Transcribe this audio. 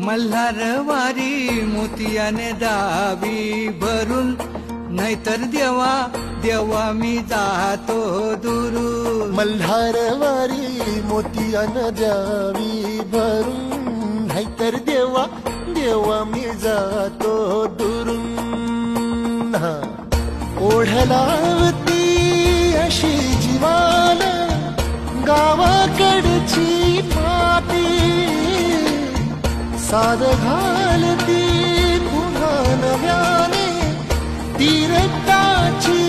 मल्हारवारी मोतियाने दावी भरून, नाहीतर देवा देवा मी जातो दुरून. मल्हारवारी मोतियानं द्यावी भरून, नाहीतर देवा देवा मी जातो दुरून. ओढलावती अशी जीवाला गावाकडची माती, साद घालती पुन्हा नव्याने ती रक्ताची